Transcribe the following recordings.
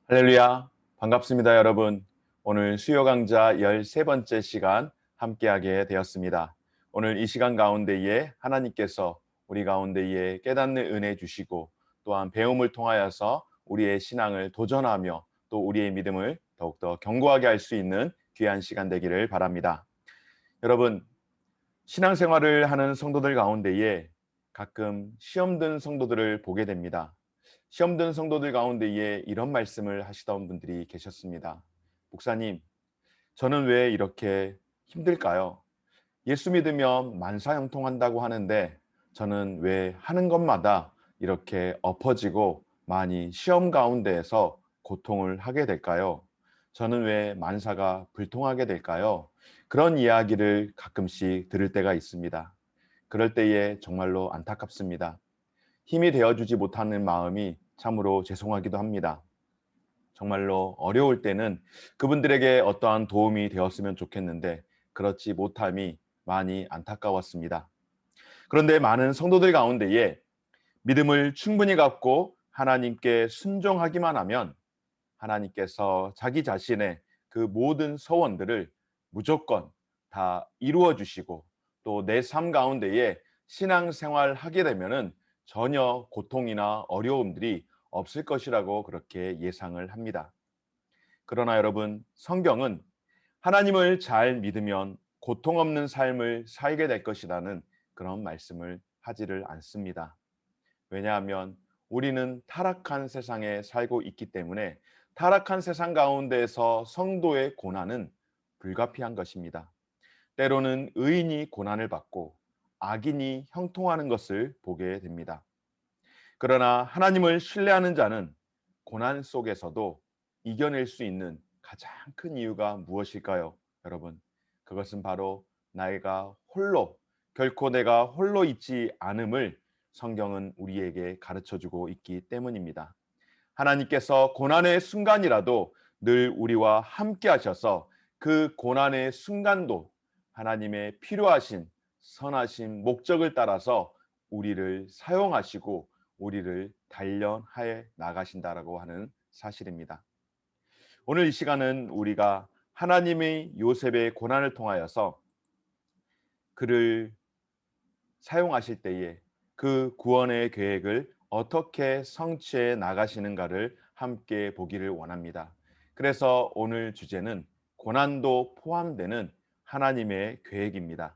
할렐루야. 반갑습니다, 여러분. 오늘 수요 강좌 13번째 시간 함께하게 되었습니다. 오늘 이 시간 가운데에 하나님께서 우리 가운데에 깨닫는 은혜 주시고 또한 배움을 통하여서 우리의 신앙을 도전하며 또 우리의 믿음을 더욱더 견고하게 할 수 있는 귀한 시간 되기를 바랍니다. 여러분, 신앙생활을 하는 성도들 가운데에 가끔 시험 든 성도들을 보게 됩니다. 시험 든 성도들 가운데에 이런 말씀을 하시던 분들이 계셨습니다. 목사님, 저는 왜 이렇게 힘들까요? 예수 믿으면 만사형통한다고 하는데 저는 왜 하는 것마다 이렇게 엎어지고 많이 시험 가운데에서 고통을 하게 될까요? 저는 왜 만사가 불통하게 될까요? 그런 이야기를 가끔씩 들을 때가 있습니다. 그럴 때에 정말로 안타깝습니다. 힘이 되어주지 못하는 마음이 참으로 죄송하기도 합니다. 정말로 어려울 때는 그분들에게 어떠한 도움이 되었으면 좋겠는데 그렇지 못함이 많이 안타까웠습니다. 그런데 많은 성도들 가운데에 믿음을 충분히 갖고 하나님께 순종하기만 하면 하나님께서 자기 자신의 그 모든 소원들을 무조건 다 이루어 주시고 또 내 삶 가운데에 신앙생활 하게 되면은 전혀 고통이나 어려움들이 없을 것이라고 그렇게 예상을 합니다. 그러나 여러분, 성경은 하나님을 잘 믿으면 고통 없는 삶을 살게 될 것이라는 그런 말씀을 하지를 않습니다. 왜냐하면 우리는 타락한 세상에 살고 있기 때문에 타락한 세상 가운데에서 성도의 고난은 불가피한 것입니다. 때로는 의인이 고난을 받고 악인이 형통하는 것을 보게 됩니다. 그러나 하나님을 신뢰하는 자는 고난 속에서도 이겨낼 수 있는 가장 큰 이유가 무엇일까요, 여러분? 그것은 바로 나이가 홀로, 결코 내가 홀로 있지 않음을 성경은 우리에게 가르쳐 주고 있기 때문입니다. 하나님께서 고난의 순간이라도 늘 우리와 함께 하셔서 그 고난의 순간도 하나님의 필요하신 선하신 목적을 따라서 우리를 사용하시고 우리를 단련하여 나가신다라고 하는 사실입니다. 오늘 이 시간은 우리가 하나님의 요셉의 고난을 통하여서 그를 사용하실 때에 그 구원의 계획을 어떻게 성취해 나가시는가를 함께 보기를 원합니다. 그래서 오늘 주제는 고난도 포함되는 하나님의 계획입니다.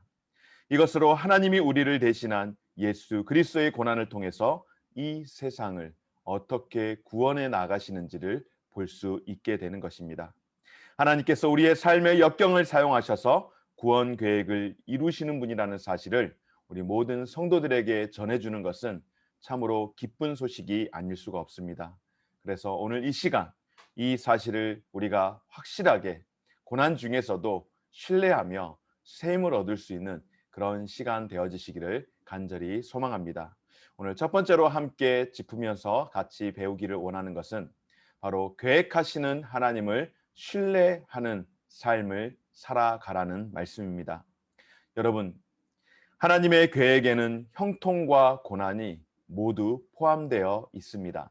이것으로 하나님이 우리를 대신한 예수 그리스도의 고난을 통해서 이 세상을 어떻게 구원해 나가시는지를 볼 수 있게 되는 것입니다. 하나님께서 우리의 삶의 역경을 사용하셔서 구원 계획을 이루시는 분이라는 사실을 우리 모든 성도들에게 전해주는 것은 참으로 기쁜 소식이 아닐 수가 없습니다. 그래서 오늘 이 시간 이 사실을 우리가 확실하게 고난 중에서도 신뢰하며 셈을 얻을 수 있는 그런 시간 되어지시기를 간절히 소망합니다. 오늘 첫 번째로 함께 짚으면서 같이 배우기를 원하는 것은 바로 계획하시는 하나님을 신뢰하는 삶을 살아가라는 말씀입니다. 여러분, 하나님의 계획에는 형통과 고난이 모두 포함되어 있습니다.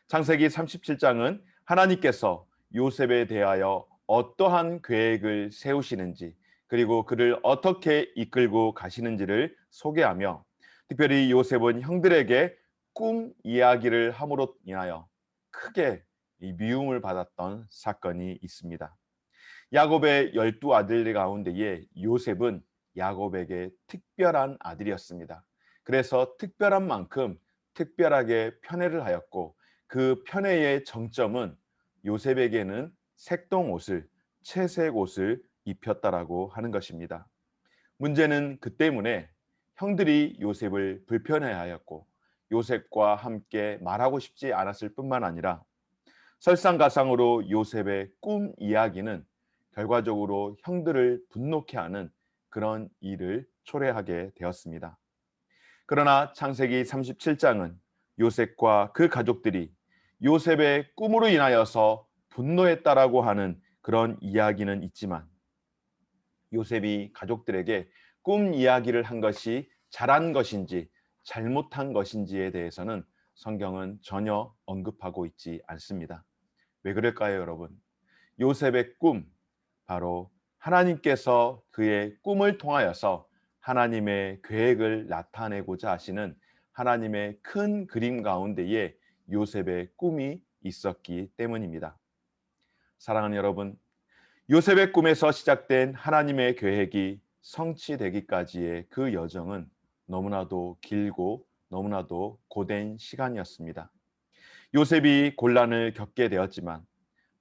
창세기 37장은 하나님께서 요셉에 대하여 어떠한 계획을 세우시는지 그리고 그를 어떻게 이끌고 가시는지를 소개하며 특별히 요셉은 형들에게 꿈 이야기를 함으로 인하여 크게 미움을 받았던 사건이 있습니다. 야곱의 12아들 가운데에 요셉은 야곱에게 특별한 아들이었습니다. 그래서 특별한 만큼 특별하게 편애를 하였고 그 편애의 정점은 요셉에게는 색동 옷을 채색 옷을 입혔다라고 하는 것입니다. 문제는 그 때문에 형들이 요셉을 불편해하였고 요셉과 함께 말하고 싶지 않았을 뿐만 아니라 설상가상으로 요셉의 꿈 이야기는 결과적으로 형들을 분노케 하는 그런 일을 초래하게 되었습니다. 그러나 창세기 37장은 요셉과 그 가족들이 요셉의 꿈으로 인하여서 분노했다라고 하는 그런 이야기는 있지만 요셉이 가족들에게 꿈 이야기를 한 것이 잘한 것인지 잘못한 것인지에 대해서는 성경은 전혀 언급하고 있지 않습니다. 왜 그럴까요, 여러분? 요셉의 꿈, 바로 하나님께서 그의 꿈을 통하여서 하나님의 계획을 나타내고자 하시는 하나님의 큰 그림 가운데에 요셉의 꿈이 있었기 때문입니다. 사랑하는 여러분, 요셉의 꿈에서 시작된 하나님의 계획이 성취되기까지의 그 여정은 너무나도 길고 너무나도 고된 시간이었습니다. 요셉이 곤란을 겪게 되었지만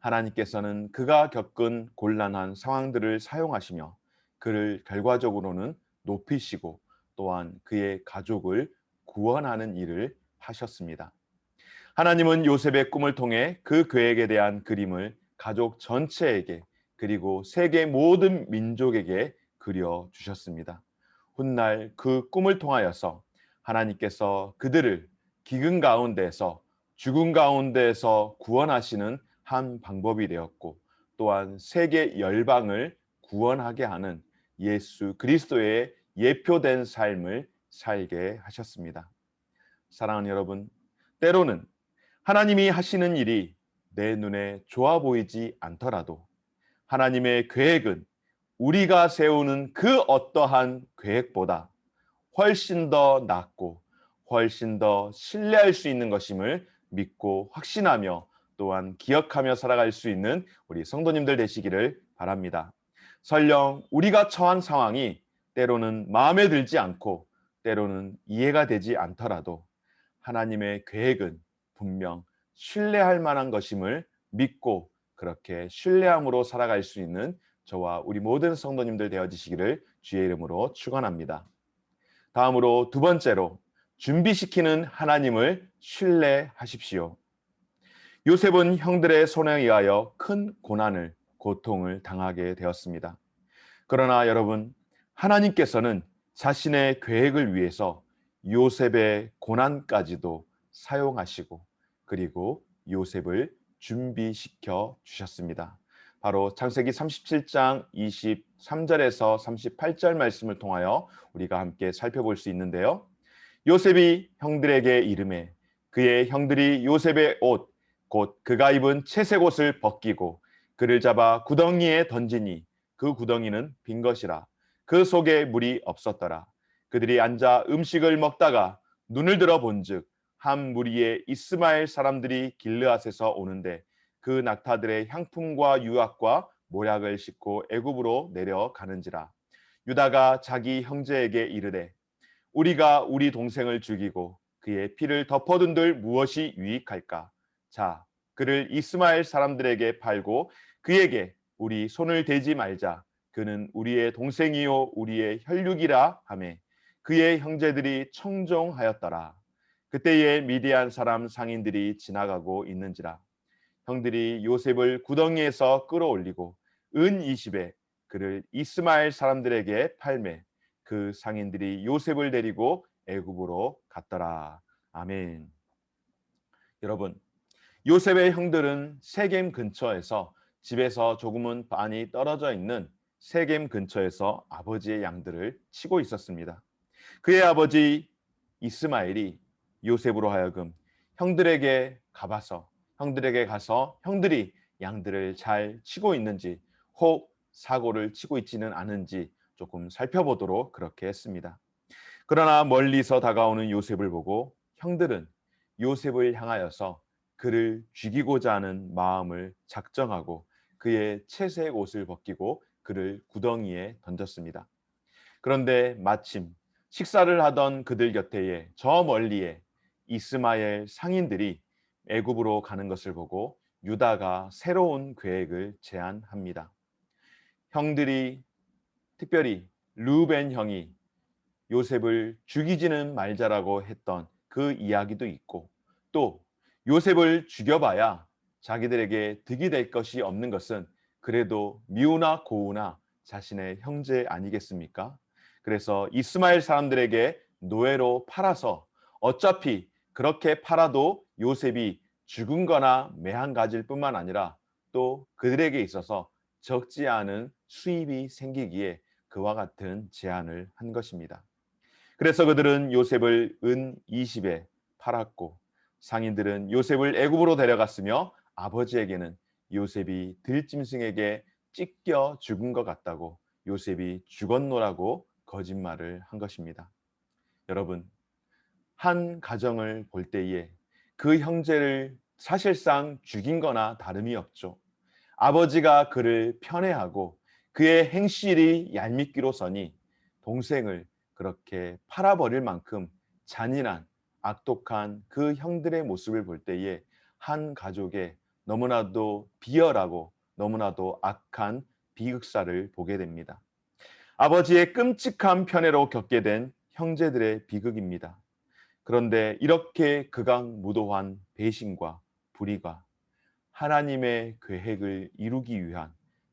하나님께서는 그가 겪은 곤란한 상황들을 사용하시며 그를 결과적으로는 높이시고 또한 그의 가족을 구원하는 일을 하셨습니다. 하나님은 요셉의 꿈을 통해 그 계획에 대한 그림을 가족 전체에게 그리고 세계 모든 민족에게 그려 주셨습니다. 훗날 그 꿈을 통하여서 하나님께서 그들을 기근 가운데에서 죽음 가운데에서 구원하시는 한 방법이 되었고 또한 세계 열방을 구원하게 하는 예수 그리스도의 예표된 삶을 살게 하셨습니다. 사랑하는 여러분, 때로는 하나님이 하시는 일이 내 눈에 좋아 보이지 않더라도 하나님의 계획은 우리가 세우는 그 어떠한 계획보다 훨씬 더 낫고 훨씬 더 신뢰할 수 있는 것임을 믿고 확신하며 또한 기억하며 살아갈 수 있는 우리 성도님들 되시기를 바랍니다. 설령 우리가 처한 상황이 때로는 마음에 들지 않고 때로는 이해가 되지 않더라도 하나님의 계획은 분명 신뢰할 만한 것임을 믿고 그렇게 신뢰함으로 살아갈 수 있는 저와 우리 모든 성도님들 되어지시기를 주의 이름으로 축원합니다. 다음으로 두 번째로 준비시키는 하나님을 신뢰하십시오. 요셉은 형들의 손에 의하여 큰 고난을 고통을 당하게 되었습니다. 그러나 여러분, 하나님께서는 자신의 계획을 위해서 요셉의 고난까지도 사용하시고 그리고 요셉을 준비시켜 주셨습니다. 바로 창세기 37장 23절에서 38절 말씀을 통하여 우리가 함께 살펴볼 수 있는데요. 요셉이 형들에게 이르매 그의 형들이 요셉의 옷 곧 그가 입은 채색 옷을 벗기고 그를 잡아 구덩이에 던지니 그 구덩이는 빈 것이라 그 속에 물이 없었더라. 그들이 앉아 음식을 먹다가 눈을 들어 본즉 한 무리의 이스마엘 사람들이 길르앗에서 오는데 그 낙타들의 향품과 유악과 모약을 싣고 애굽으로 내려가는지라. 유다가 자기 형제에게 이르되 우리가 우리 동생을 죽이고 그의 피를 덮어둔들 무엇이 유익할까? 자, 그를 이스마엘 사람들에게 팔고 그에게 우리 손을 대지 말자. 그는 우리의 동생이요 우리의 혈육이라 하매 그의 형제들이 청종하였더라. 그때에 미디안 사람 상인들이 지나가고 있는지라. 형들이 요셉을 구덩이에서 끌어올리고 은 20에 그를 이스마엘 사람들에게 팔매 그 상인들이 요셉을 데리고 애굽으로 갔더라. 아멘. 여러분, 요셉의 형들은 세겜 근처에서 집에서 조금은 많이 떨어져 있는 세겜 근처에서 아버지의 양들을 치고 있었습니다. 그의 아버지 이스마엘이 요셉으로 하여금 형들에게 가서 형들이 양들을 잘 치고 있는지 혹 사고를 치고 있지는 않은지 조금 살펴보도록 그렇게 했습니다. 그러나 멀리서 다가오는 요셉을 보고 형들은 요셉을 향하여서 그를 죽이고자 하는 마음을 작정하고 그의 채색 옷을 벗기고 그를 구덩이에 던졌습니다. 그런데 마침 식사를 하던 그들 곁에 저 멀리에 이스마엘 상인들이 애굽으로 가는 것을 보고 유다가 새로운 계획을 제안합니다. 형들이 특별히 르우벤 형이 요셉을 죽이지는 말자라고 했던 그 이야기도 있고 또 요셉을 죽여봐야 자기들에게 득이 될 것이 없는 것은 그래도 미우나 고우나 자신의 형제 아니겠습니까? 그래서 이스마엘 사람들에게 노예로 팔아서 어차피 그렇게 팔아도 요셉이 죽은 거나 매한 가지일 뿐만 아니라 또 그들에게 있어서 적지 않은 수입이 생기기에 그와 같은 제안을 한 것입니다. 그래서 그들은 요셉을 은 20에 팔았고 상인들은 요셉을 애굽으로 데려갔으며 아버지에게는 요셉이 들짐승에게 찢겨 죽은 것 같다고 요셉이 죽었노라고 거짓말을 한 것입니다. 여러분, 한 가정을 볼 때에 그 형제를 사실상 죽인 거나 다름이 없죠. 아버지가 그를 편애하고 그의 행실이 얄밉기로서니 동생을 그렇게 팔아버릴 만큼 잔인한 악독한 그 형들의 모습을 볼 때에 한 가족의 너무나도 비열하고 너무나도 악한 비극사를 보게 됩니다. 아버지의 끔찍한 편애로 겪게 된 형제들의 비극입니다. 그런데 이렇게 극악무도한 배신과 불의가 하나님의 계획을 이루기 위한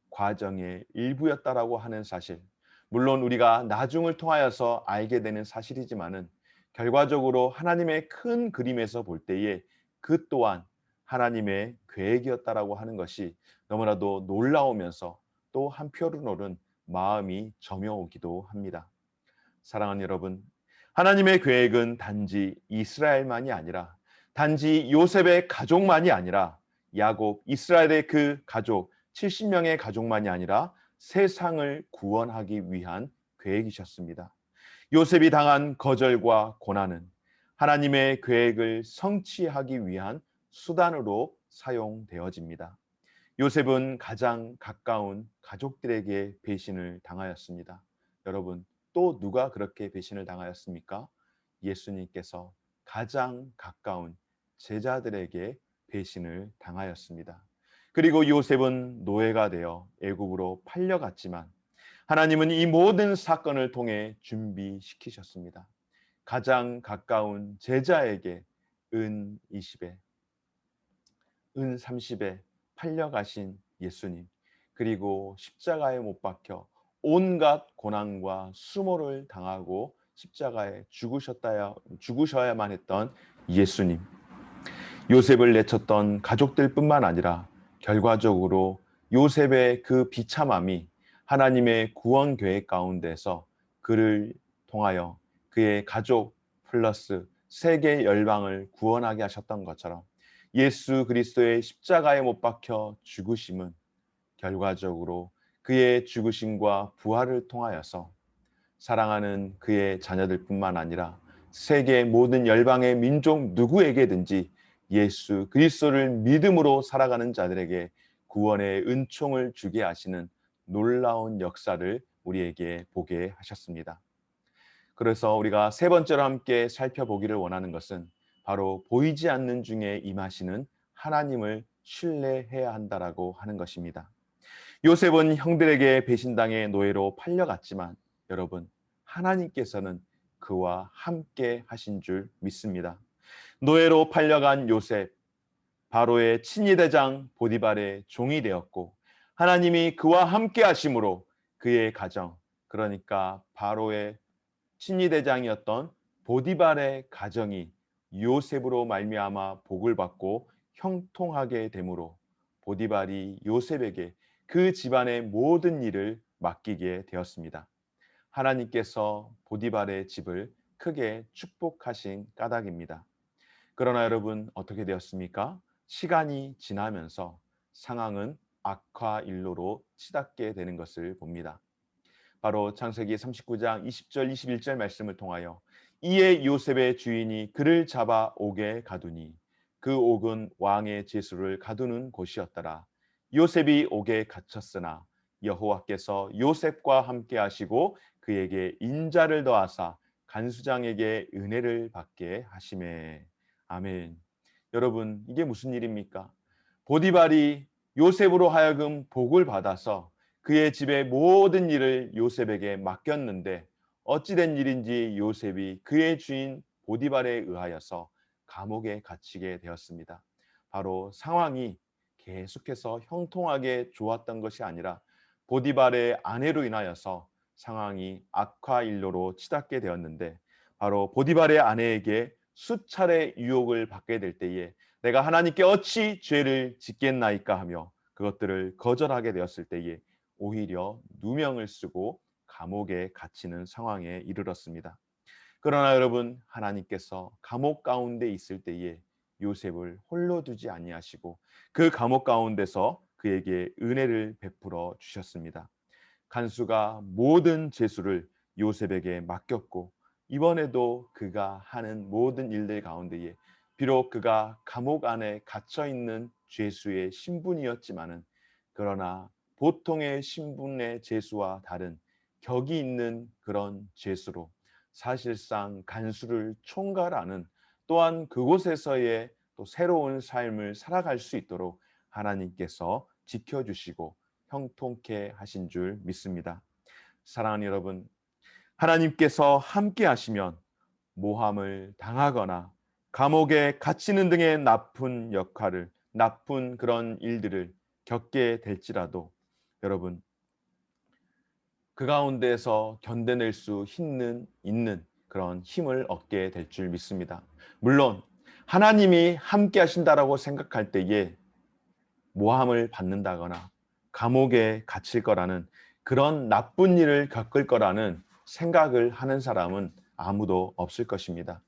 과정의 일부였다라고 하는 사실. 물론 우리가 나중을 통하여서 알게 되는 사실이지만은 결과적으로 하나님의 큰 그림에서 볼 때에 그 또한 하나님의 계획이었다라고 하는 것이 너무나도 놀라우면서 또 한편으로는 마음이 점여오기도 합니다. 사랑하는 여러분, 하나님의 계획은 단지 이스라엘만이 아니라 단지 요셉의 가족만이 아니라 야곱 이스라엘의 그 가족 70명의 가족만이 아니라 세상을 구원하기 위한 계획이셨습니다. 요셉이 당한 거절과 고난은 하나님의 계획을 성취하기 위한 수단으로 사용되어집니다. 요셉은 가장 가까운 가족들에게 배신을 당하였습니다. 여러분, 또 누가 그렇게 배신을 당하였습니까? 예수님께서 가장 가까운 제자들에게 배신을 당하였습니다. 그리고 요셉은 노예가 되어 애굽으로 팔려갔지만 하나님은 이 모든 사건을 통해 준비시키셨습니다. 가장 가까운 제자에게 은 20에 은 30에 팔려가신 예수님, 그리고 십자가에 못 박혀 온갖 고난과 수모를 당하고 십자가에 죽으셔야만 했던 예수님, 요셉을 내쳤던 가족들뿐만 아니라 결과적으로 요셉의 그 비참함이 하나님의 구원 계획 가운데서 그를 통하여 그의 가족 플러스 세계 열방을 구원하게 하셨던 것처럼 예수 그리스도의 십자가에 못 박혀 죽으심은 결과적으로 그의 죽으심과 부활을 통하여서 사랑하는 그의 자녀들뿐만 아니라 세계 모든 열방의 민족 누구에게든지 예수 그리스도를 믿음으로 살아가는 자들에게 구원의 은총을 주게 하시는 놀라운 역사를 우리에게 보게 하셨습니다. 그래서 우리가 세 번째로 함께 살펴보기를 원하는 것은 바로 보이지 않는 중에 임하시는 하나님을 신뢰해야 한다라고 하는 것입니다. 요셉은 형들에게 배신당해 노예로 팔려갔지만 여러분, 하나님께서는 그와 함께 하신 줄 믿습니다. 노예로 팔려간 요셉, 바로의 친위대장 보디발의 종이 되었고 하나님이 그와 함께 하심으로 그의 가정, 그러니까 바로의 친위대장이었던 보디발의 가정이 요셉으로 말미암아 복을 받고 형통하게 되므로 보디발이 요셉에게 그 집안의 모든 일을 맡기게 되었습니다. 하나님께서 보디발의 집을 크게 축복하신 까닭입니다. 그러나 여러분, 어떻게 되었습니까? 시간이 지나면서 상황은 악화 일로로 치닫게 되는 것을 봅니다. 바로 창세기 39장 20절 21절 말씀을 통하여 이에 요셉의 주인이 그를 잡아 옥에 가두니 그 옥은 왕의 제수를 가두는 곳이었더라. 요셉이 옥에 갇혔으나 여호와께서 요셉과 함께 하시고 그에게 인자를 더하사 간수장에게 은혜를 받게 하시매. 아멘. 여러분, 이게 무슨 일입니까? 보디발이 요셉으로 하여금 복을 받아서 그의 집의 모든 일을 요셉에게 맡겼는데 어찌된 일인지 요셉이 그의 주인 보디발에 의하여서 감옥에 갇히게 되었습니다. 바로 상황이 계속해서 형통하게 좋았던 것이 아니라 보디발의 아내로 인하여서 상황이 악화일로로 치닫게 되었는데 바로 보디발의 아내에게 수차례 유혹을 받게 될 때에 내가 하나님께 어찌 죄를 짓겠나이까 하며 그것들을 거절하게 되었을 때에 오히려 누명을 쓰고 감옥에 갇히는 상황에 이르렀습니다. 그러나 여러분, 하나님께서 감옥 가운데 있을 때에 요셉을 홀로 두지 아니하시고 그 감옥 가운데서 그에게 은혜를 베풀어 주셨습니다. 간수가 모든 죄수를 요셉에게 맡겼고 이번에도 그가 하는 모든 일들 가운데에 비록 그가 감옥 안에 갇혀 있는 죄수의 신분이었지만은 그러나 보통의 신분의 죄수와 다른 격이 있는 그런 죄수로 사실상 간수를 총괄하는 또한 그곳에서의 또 새로운 삶을 살아갈 수 있도록 하나님께서 지켜주시고 형통케 하신 줄 믿습니다. 사랑하는 여러분, 하나님께서 함께 하시면 모함을 당하거나 감옥에 갇히는 등의 나쁜 그런 일들을 겪게 될지라도 여러분, 그 가운데서 견뎌낼 수 있는 그런 힘을 얻게 될 줄 믿습니다. 물론 하나님이 함께 하신다라고 생각할 때에 모함을 받는다거나 감옥에 갇힐 거라는 그런 나쁜 일을 겪을 거라는 생각을 하는 사람은 아무도 없을 것입니다.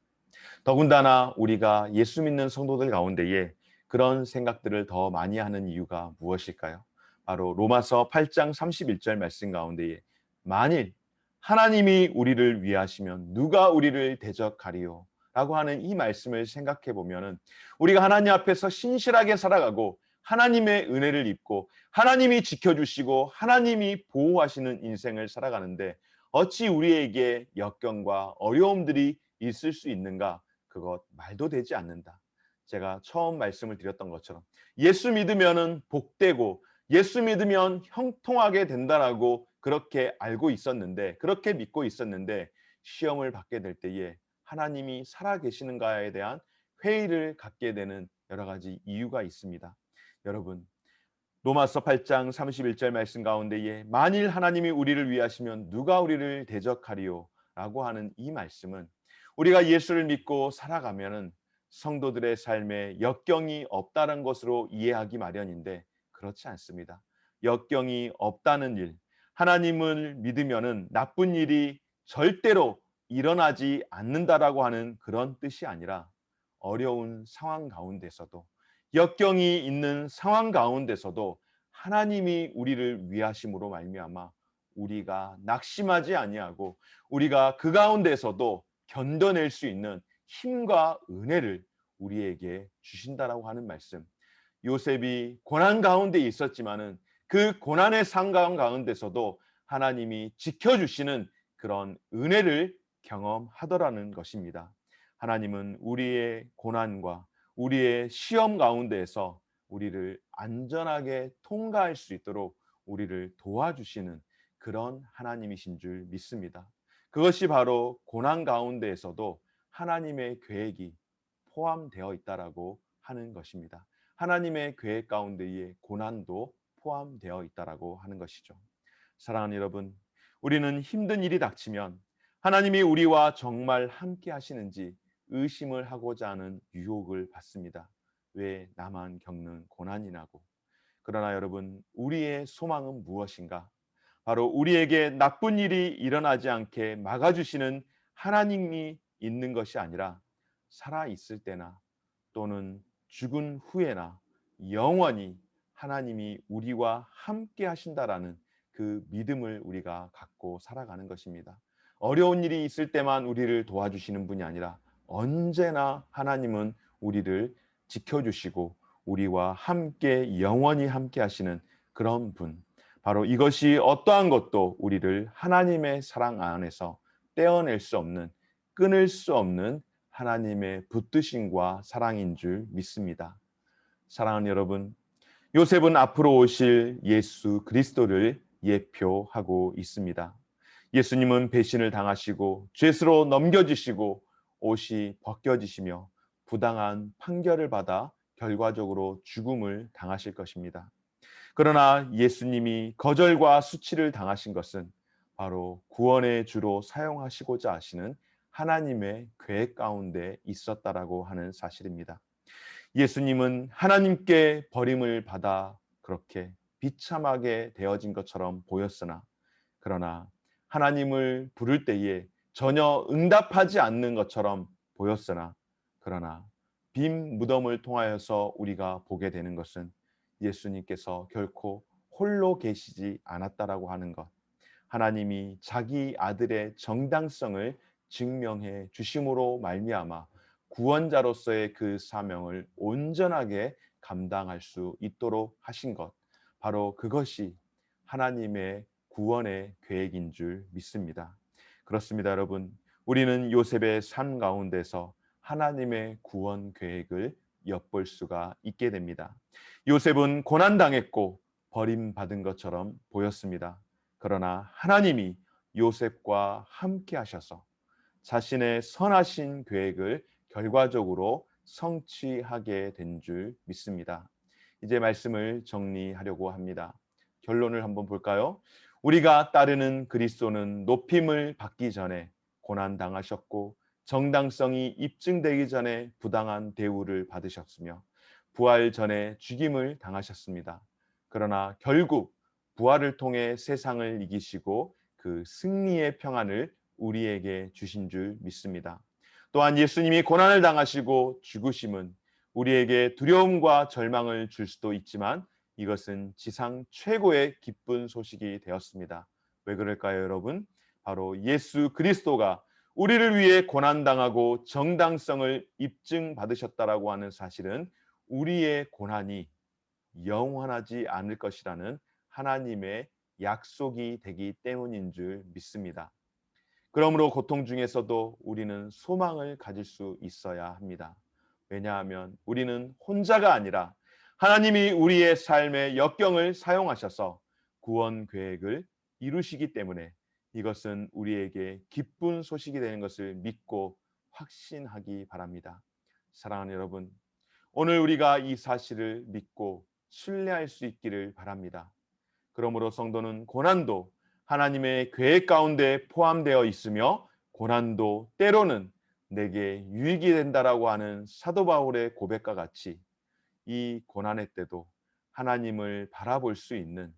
더군다나 우리가 예수 믿는 성도들 가운데에 그런 생각들을 더 많이 하는 이유가 무엇일까요? 바로 로마서 8장 31절 말씀 가운데에 만일 하나님이 우리를 위하시면 누가 우리를 대적하리요? 라고 하는 이 말씀을 생각해 보면은 우리가 하나님 앞에서 신실하게 살아가고 하나님의 은혜를 입고 하나님이 지켜주시고 하나님이 보호하시는 인생을 살아가는데 어찌 우리에게 역경과 어려움들이 있을 수 있는가? 그것 말도 되지 않는다. 제가 처음 말씀을 드렸던 것처럼 예수 믿으면은 복되고 예수 믿으면 형통하게 된다라고 그렇게 알고 있었는데 그렇게 믿고 있었는데 시험을 받게 될 때에 하나님이 살아 계시는가에 대한 회의를 갖게 되는 여러 가지 이유가 있습니다. 여러분 로마서 8장 31절 말씀 가운데에 만일 하나님이 우리를 위하시면 누가 우리를 대적하리요? 라고 하는 이 말씀은 우리가 예수를 믿고 살아가면은 성도들의 삶에 역경이 없다는 것으로 이해하기 마련인데 그렇지 않습니다. 역경이 없다는 일, 하나님을 믿으면은 나쁜 일이 절대로 일어나지 않는다라고 하는 그런 뜻이 아니라 어려운 상황 가운데서도 역경이 있는 상황 가운데서도 하나님이 우리를 위하심으로 말미암아 우리가 낙심하지 아니하고 우리가 그 가운데서도 견뎌낼 수 있는 힘과 은혜를 우리에게 주신다라고 하는 말씀. 요셉이 고난 가운데 있었지만은 그 고난의 상황 가운데서도 하나님이 지켜주시는 그런 은혜를 경험하더라는 것입니다. 하나님은 우리의 고난과 우리의 시험 가운데에서 우리를 안전하게 통과할 수 있도록 우리를 도와주시는 그런 하나님이신 줄 믿습니다. 그것이 바로 고난 가운데에서도 하나님의 계획이 포함되어 있다라고 하는 것입니다. 하나님의 계획 가운데에 고난도 포함되어 있다라고 하는 것이죠. 사랑하는 여러분, 우리는 힘든 일이 닥치면 하나님이 우리와 정말 함께 하시는지 의심을 하고자 하는 유혹을 받습니다. 왜 나만 겪는 고난이 나고? 그러나 여러분, 우리의 소망은 무엇인가? 바로 우리에게 나쁜 일이 일어나지 않게 막아주시는 하나님이 있는 것이 아니라 살아 있을 때나 또는 죽은 후에나 영원히 하나님이 우리와 함께 하신다라는 그 믿음을 우리가 갖고 살아가는 것입니다. 어려운 일이 있을 때만 우리를 도와주시는 분이 아니라 언제나 하나님은 우리를 지켜주시고 우리와 함께 영원히 함께 하시는 그런 분. 바로 이것이 어떠한 것도 우리를 하나님의 사랑 안에서 떼어낼 수 없는, 끊을 수 없는 하나님의 붙드심과 사랑인 줄 믿습니다. 사랑하는 여러분, 요셉은 앞으로 오실 예수 그리스도를 예표하고 있습니다. 예수님은 배신을 당하시고 죄수로 넘겨지시고 옷이 벗겨지시며 부당한 판결을 받아 결과적으로 죽음을 당하실 것입니다. 그러나 예수님이 거절과 수치를 당하신 것은 바로 구원의 주로 사용하시고자 하시는 하나님의 계획 가운데 있었다라고 하는 사실입니다. 예수님은 하나님께 버림을 받아 그렇게 비참하게 되어진 것처럼 보였으나 그러나 하나님을 부를 때에 전혀 응답하지 않는 것처럼 보였으나 그러나 빈 무덤을 통하여서 우리가 보게 되는 것은 예수님께서 결코 홀로 계시지 않았다라고 하는 것, 하나님이 자기 아들의 정당성을 증명해 주심으로 말미암아 구원자로서의 그 사명을 온전하게 감당할 수 있도록 하신 것, 바로 그것이 하나님의 구원의 계획인 줄 믿습니다. 그렇습니다, 여러분. 우리는 요셉의 삶 가운데서 하나님의 구원 계획을 엿볼 수가 있게 됩니다. 요셉은 고난당했고 버림받은 것처럼 보였습니다. 그러나 하나님이 요셉과 함께 하셔서 자신의 선하신 계획을 결과적으로 성취하게 된 줄 믿습니다. 이제 말씀을 정리하려고 합니다. 결론을 한번 볼까요? 우리가 따르는 그리스도는 높임을 받기 전에 고난 당하셨고 정당성이 입증되기 전에 부당한 대우를 받으셨으며 부활 전에 죽임을 당하셨습니다. 그러나 결국 부활을 통해 세상을 이기시고 그 승리의 평안을 우리에게 주신 줄 믿습니다. 또한 예수님이 고난을 당하시고 죽으심은 우리에게 두려움과 절망을 줄 수도 있지만 이것은 지상 최고의 기쁜 소식이 되었습니다. 왜 그럴까요, 여러분? 바로 예수 그리스도가 우리를 위해 고난당하고 정당성을 입증받으셨다라고 하는 사실은 우리의 고난이 영원하지 않을 것이라는 하나님의 약속이 되기 때문인 줄 믿습니다. 그러므로 고통 중에서도 우리는 소망을 가질 수 있어야 합니다. 왜냐하면 우리는 혼자가 아니라 하나님이 우리의 삶의 역경을 사용하셔서 구원 계획을 이루시기 때문에 이것은 우리에게 기쁜 소식이 되는 것을 믿고 확신하기 바랍니다. 사랑하는 여러분, 오늘 우리가 이 사실을 믿고 신뢰할 수 있기를 바랍니다. 그러므로 성도는 고난도 하나님의 계획 가운데 포함되어 있으며 고난도 때로는 내게 유익이 된다라고 하는 사도 바울의 고백과 같이 이 고난의 때도 하나님을 바라볼 수 있는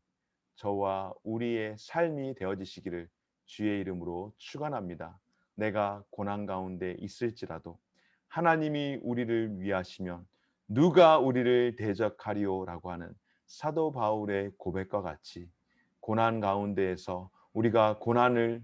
저와 우리의 삶이 되어지시기를 주의 이름으로 축원합니다. 내가 고난 가운데 있을지라도 하나님이 우리를 위하시면 누가 우리를 대적하리오라고 하는 사도 바울의 고백과 같이 고난 가운데에서 우리가 고난을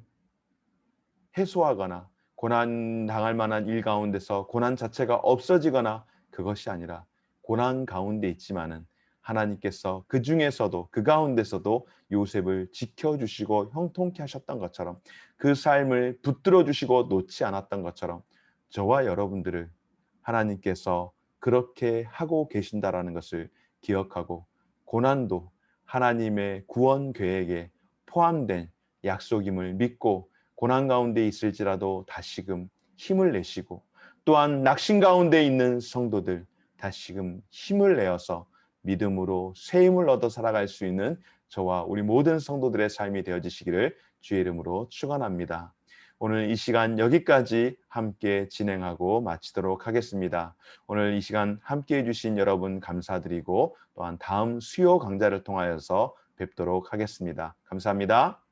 해소하거나 고난 당할 만한 일 가운데서 고난 자체가 없어지거나 그것이 아니라 고난 가운데 있지만은 하나님께서 그 중에서도 그 가운데서도 요셉을 지켜주시고 형통케 하셨던 것처럼 그 삶을 붙들어 주시고 놓지 않았던 것처럼 저와 여러분들을 하나님께서 그렇게 하고 계신다라는 것을 기억하고 고난도 하나님의 구원 계획에 포함된 약속임을 믿고 고난 가운데 있을지라도 다시금 힘을 내시고 또한 낙심 가운데 있는 성도들 다시금 힘을 내어서 믿음으로 새 힘을 얻어 살아갈 수 있는 저와 우리 모든 성도들의 삶이 되어지시기를 주의 이름으로 축원합니다. 오늘 이 시간 여기까지 함께 진행하고 마치도록 하겠습니다. 오늘 이 시간 함께해 주신 여러분 감사드리고 또한 다음 수요 강좌를 통하여서 뵙도록 하겠습니다. 감사합니다.